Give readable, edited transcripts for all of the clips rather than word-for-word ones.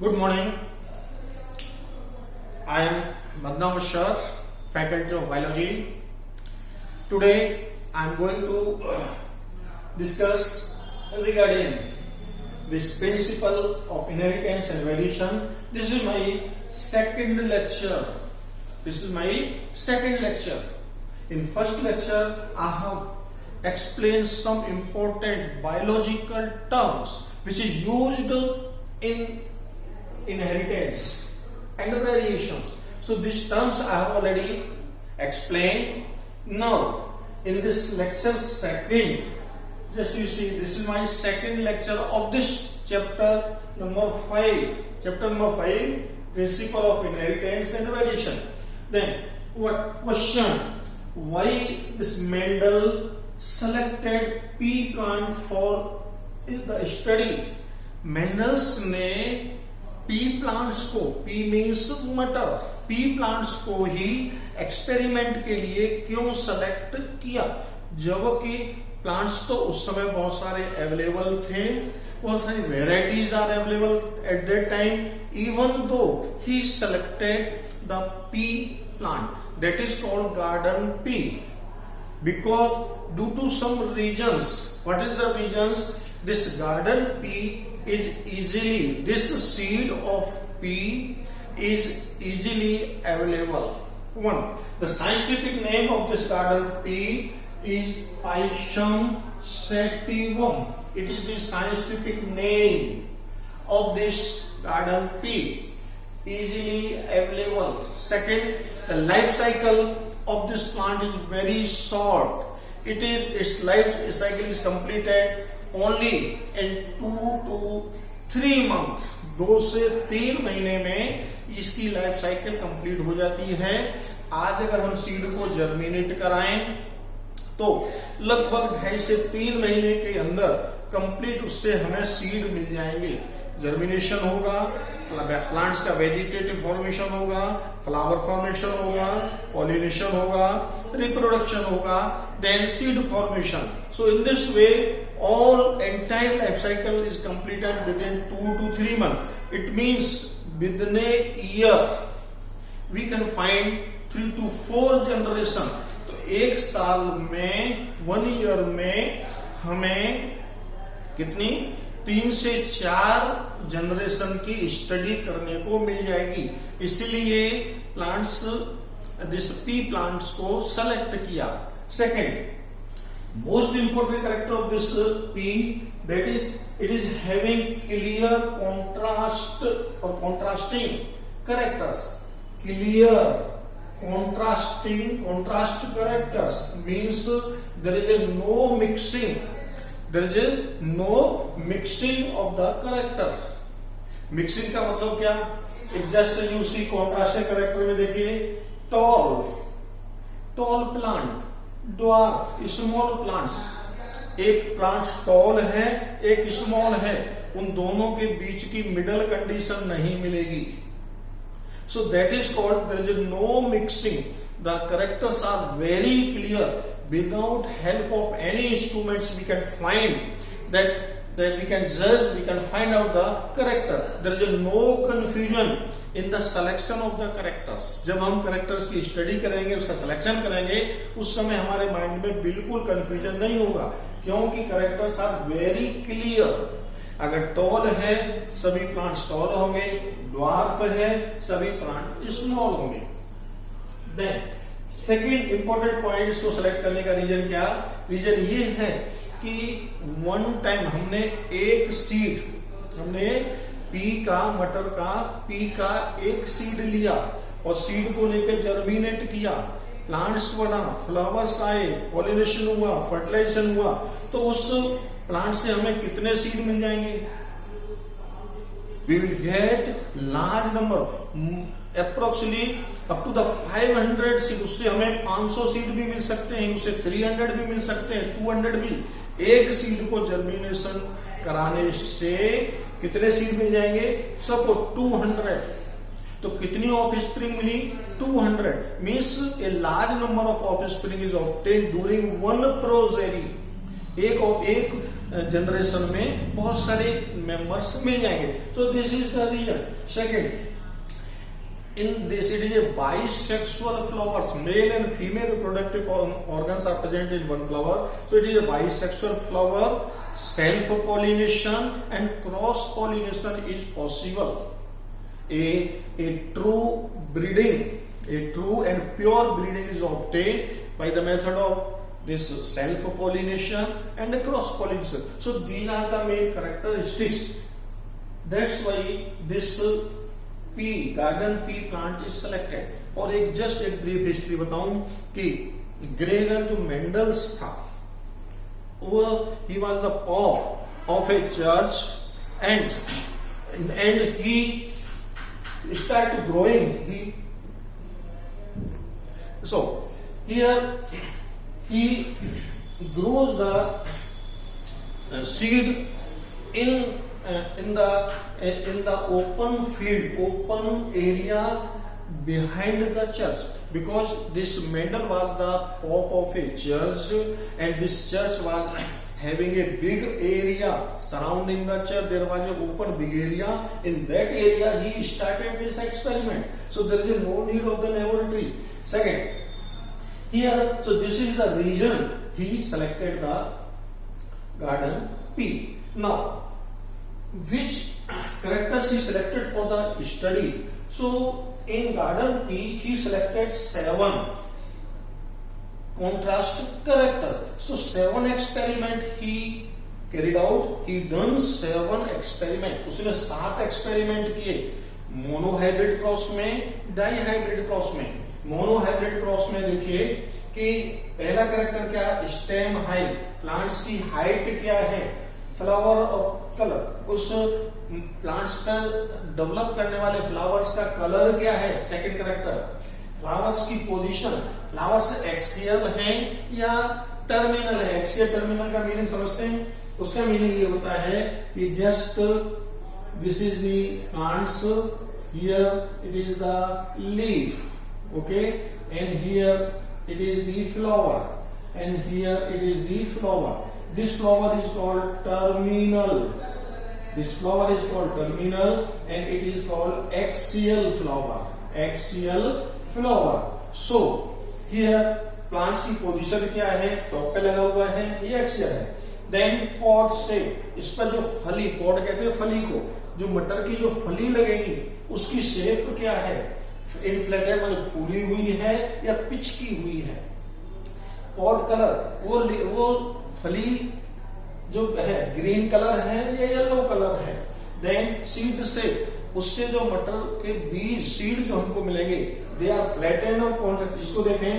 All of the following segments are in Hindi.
Good morning. I am Madnav Shah, Faculty of Biology. Today I am going to discuss regarding this principle of inheritance and variation. This is my second lecture. In first lecture, I have explained some important biological terms which is used in inheritance and variations. So these terms I have already explained. Now in this lecture second, just you see, this is my second lecture of this chapter number 5. Chapter number 5, principle of inheritance and variation. Then what question? Why this Mendel selected pea plant for the study? Mendel's ने पी प्लांट्स को, पी मीन्स मटर, पी प्लांट्स को ही एक्सपेरिमेंट के लिए क्यों सेलेक्ट किया? जबकि प्लांट्स तो उस समय बहुत सारे अवेलेबल थे, बहुत सारी varieties are available at that time. Even though he selected the pea plant, that is called garden pea, because due to some reasons. What is the reasons? This garden pea is easily, this seed of pea is easily available. One, the scientific name of this garden pea is Pisum sativum. It is the scientific name of this garden pea, easily available. Second, the life cycle of this plant is very short. Its life cycle is completed only in 2 to 3 months. 2 से 3 महीने में इसकी लाइफ साइकिल कंप्लीट हो जाती है. आज अगर हम सीड को जर्मिनेट कराएं तो लगभग 2.5 से 3 महीने के अंदर कंप्लीट उससे हमें सीड मिल जाएंगे. जर्मिनेशन होगा, प्लांट्स का वेजिटेटिव फॉर्मेशन होगा, फ्लावर फॉर्मेशन होगा, पॉलिनेशन होगा, रिप्रोडक्शन होगा, then seed formation. So in this way, all entire life cycle is completed within 2 to 3 months. It means within a year we can find 3 to 4 generation. तो एक साल में, 1 year में हमें कितनी 3 से 4 जनरेशन की स्टडी करने को मिल जाएगी. इसलिए प्लांट्स, दिस पी प्लांट्स को सेलेक्ट किया. Second, most important character of this pea, that is, it is having clear contrast or contrasting characters. Clear contrast characters means there is no mixing. There is no mixing of the characters. Mixing का मतलब क्या? Just you see contrasting character में देखिए, tall plant, dwarf, small plants. एक प्लांट टॉल है, एक स्मॉल है, उन दोनों के बीच की मिडल कंडीशन नहीं मिलेगी. So that is called, there is no mixing. The characters are very clear. Without help of any instruments we can find that we can judge, we can find out the character. There is no confusion in the selection of the characters. जब हम characters की स्टडी करेंगे, उसका सिलेक्शन करेंगे, उस समय हमारे माइंड में बिल्कुल कंफ्यूजन नहीं होगा, क्योंकि characters are very clear. अगर टॉल है सभी प्लांट्स टॉल होंगे, ड्वार्फ है सभी प्लांट स्मॉल होंगे. देन सेकेंड इंपॉर्टेंट पॉइंट, इसको सेलेक्ट करने का रीजन क्या? रीजन ये है कि वन टाइम हमने एक सीड, हमने पी का, मटर का, पी का एक सीड लिया और सीड को लेकर जर्मिनेट किया, प्लांट्स बना, फ्लावर्स आए, पॉलिनेशन हुआ, फर्टिलाइजेशन हुआ, तो उस प्लांट से हमें कितने सीड मिल जाएंगे? We will get large number, approximately up to the 500 seed. उससे हमें 500 सीड भी मिल सकते हैं, उससे 300 भी मिल सकते हैं, 200 भी. एक सीड को जर्मिनेशन कराने से कितने सीड मिल जाएंगे? सबको 200. तो कितनी ऑफ स्प्रिंग मिली? 200. Means a large number of spring is obtain during one progeny. एक जनरेशन में बहुत सारे मेंबर्स मिल जाएंगे. So this is the reason. Second, in this it is a bisexual flowers. Male and female reproductive organs are present in one flower. So it is a bisexual flower. Self pollination and cross pollination is possible. A true breeding, a true and pure breeding is obtained by the method of this self pollination and cross pollination. So these are the main characteristics. That's why this P garden pea plant is selected. और एक जस्ट एक ब्रीफ हिस्ट्री बताऊं कि ग्रेगर जो मेंडल्स था वो he was the pope of a church and he start to growing. He so here he grows the seed in the open field, open area behind the church, because this Mendel was the pope of a church and this church was having a big area surrounding the church. There was a open big area. In that area he started this experiment. So there is no need of the laboratory. Second, here, so this is the reason he selected the garden P. Now, which characters he selected for the study? So in garden P he selected 7 contrast characters. So 7 experiment he carried out. He done 7 experiment. उसने 7 experiment किए. मोनोहाइब्रिड क्रॉस में, डाईहाइब्रिड क्रॉस में. मोनोहाइब्रिड क्रॉस में देखिए कि पहला कैरेक्टर क्या, स्टेम हाइट, प्लांट्स की हाइट क्या है, फ्लावर और कलर, उस प्लांट्स पर डेवलप करने वाले फ्लावर्स का कलर क्या है. सेकंड कैरेक्टर, फ्लावर्स की पोजीशन, फ्लावर्स एक्सियल हैं या टर्मिनल है. एक्सियल टर्मिनल का मीनिंग समझते हैं. उसका मीनिंग ये होता है कि just this is the plants, here it is the leaf, okay, and here it is the flower and here it is the flower. This flower is called terminal. This flower is called terminal and it is called axial flower. Axial flower. So here plants की पोजीशन क्या है, टॉप पे लगा हुआ है, ये एक्सियल है. देन पॉड से, इस पर जो फली, पॉड कहते हैं फली को, जो मटर की जो फली लगेगी उसकी शेप क्या है, इनफ्लेटेड मतलब फूली हुई है या पिचकी हुई है. पॉड कलर, वो फली जो है ग्रीन कलर है या येलो कलर है. देन सीड से, उससे जो मटर के बीज सीड जो हमको मिलेंगे दे आर फ्लैटेंड और कॉन्ट्रैक्ट. इसको देखें,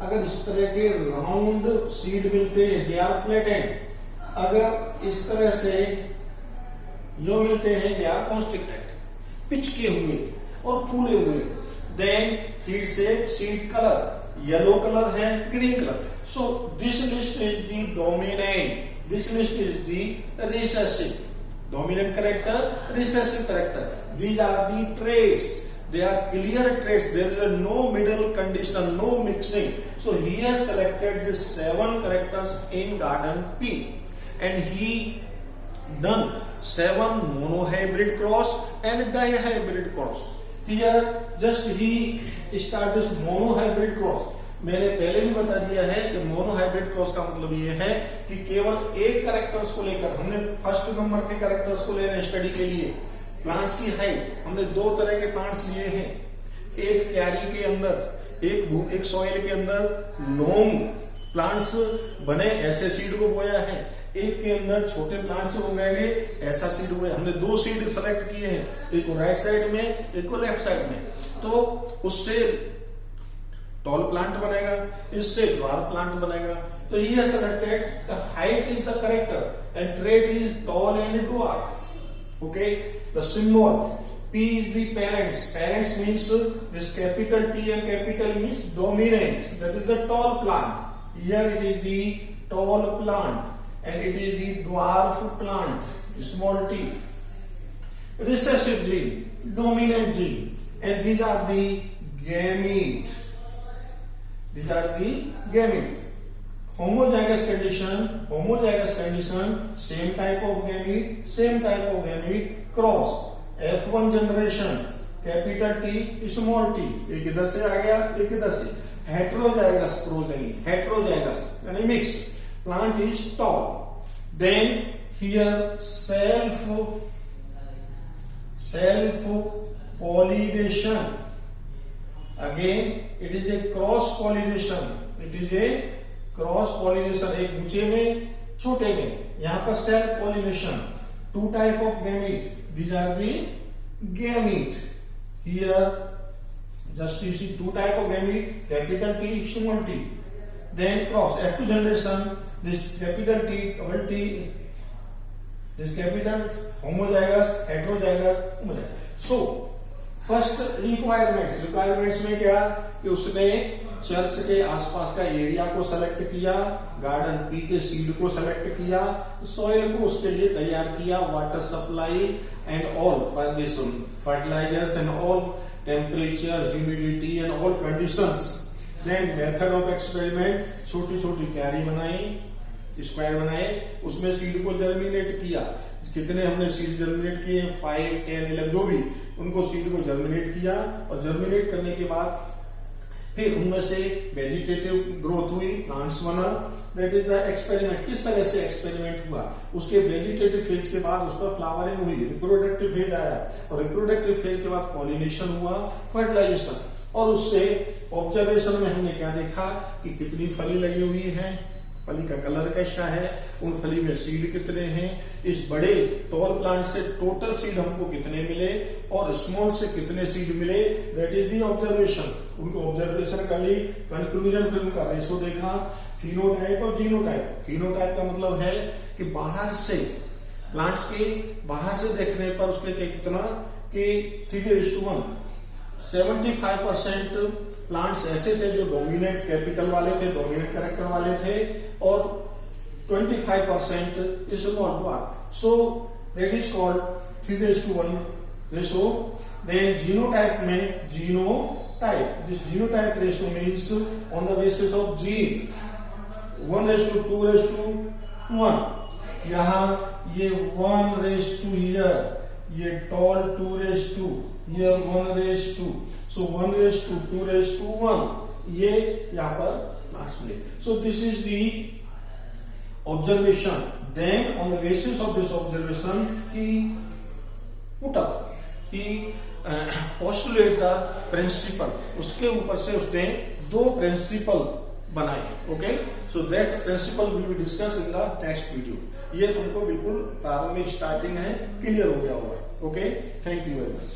अगर इस तरह के राउंड सीड मिलते हैं दे आर फ्लैटेंड. अगर इस तरह से जो मिलते हैं दे आर कॉन्स्ट्रिक्टेड, पिचके हुए और फूले हुए. Then seed shape, seed color, yellow color है, green color. So this list is the dominant. This list is the recessive. Dominant character, recessive character. These are the traits. They are clear traits. There is no middle condition, no mixing. So he has selected the 7 characters in garden P, and he done 7 monohybrid cross and dihybrid cross. Here just he start this monohybrid cross. मैंने पहले भी बता दिया है कि मोनोहाइब्रिड क्रॉस का मतलब ये है कि केवल एक कैरेक्टर्स को लेकर, हमने फर्स्ट नंबर के कैरेक्टर्स को ले रहे हैं स्टडी के लिए. प्लांट्स की हाइट, हमने 2 तरह के प्लांट्स लिए हैं. एक क्यारी के अंदर, एक सॉइल के अंदर लॉन्ग प्लांट्स बने, ऐसे सीड को बोया है. एक के अंदर छोटे प्लांट्स उगाएंगे, ऐसा सीड बोया. हमने 2 सीड सेलेक्ट किए हैं, एक को राइट साइड में, एक को लेफ्ट साइड में. तो उससे टॉल प्लांट बनेगा, इससे ड्वार्फ प्लांट बनेगा. तो ये selected the height is the character and trait is tall and dwarf. Okay, the symbol P is the parents. Parents means this capital T and capital means dominant. That is the tall plant. Here it is the tall plant and it is the dwarf plant, small t. Recessive gene, dominant gene, and these are the gamete. These are the gamete. Homozygous condition, homozygous condition, same type of gamete, cross, F1 generation, capital T small t, एक इधर से आ गया एक इधर से, heterozygous progeny, heterozygous यानी mixed, plant is tall. Then here self pollination, again it is a cross pollination, एक गुच्छे में छोटे में, यहाँ पर self pollination, two type of gamete, these are the gamete. Here just you see two type of gamete, capital T, small t. Then cross F2 generation, this capital T, double T, this capital homozygous, heterozygous, homozygous. So first requirements में क्या कि उसने चर्च के आसपास का एरिया को सेलेक्ट किया, गार्डन पी के सीड को सेलेक्ट किया, सॉइल को उसके लिए तैयार किया, water supply and all fertilizers and all temperature, humidity and all conditions. Then method of experiment, छोटी छोटी क्यारी बनाई, स्क्वायर बनाए, उसमें सीड को जर्मिनेट किया. कितने हमने सीड जर्मिनेट किए, 5, 10, 11 जो भी, उनको सीड को जर्मिनेट किया और जर्मिनेट करने के बाद फिर उनमें से वेजिटेटिव ग्रोथ हुई, प्लांट्स बना. That is the experiment. किस तरह से एक्सपेरिमेंट हुआ, उसके वेजिटेटिव फेज के बाद उस पर फ्लावरिंग हुई, रिप्रोडक्टिव फेज आया और रिप्रोडक्टिव फेज के बाद पॉलिनेशन हुआ, फर्टिलाइजेशन, और उससे ऑब्जर्वेशन में हमने क्या देखा कि कितनी फली लगी हुई है, फली का कलर कैसा है, उन फली में सीड कितने हैं, इस बड़े टॉल प्लांट से टोटल सीड हमको कितने मिले और स्मॉल से कितने सीड मिले. That is the observation. उनको ऑब्जर्वेशन कर ली, कंक्लूजन फिर उनका रेशो देखा, फिनोटाइप और जीनोटाइप. फिनोटाइप का मतलब है कि बाहर से प्लांट्स के बाहर से देखने पर उसके कितना कि 3:1, 75% प्लांट्स ऐसे थे जो डोमिनेट कैपिटल वाले थे, डोमिनेट कैरेक्टर वाले थे, और 25% small part. So that is called 3:1 ratio. Then genotype में genotype, this genotype ratio means on the basis of gene 1:2:1. यहां ये 1:2 हियर, ये टॉल 2:2, ये 1:2, so 1:2, 2:1, ये यहाँ पर प्लांट्स मिले. So this is the observation. Then on the basis of this observation, he put up, he postulate the principle. उसके ऊपर से उसने 2 प्रिंसिपल बनाए. Okay, so that principle will be discussed in the next video. ये तुमको बिल्कुल प्रारंभिक स्टार्टिंग है, क्लियर हो गया होगा. Okay, thank you very much.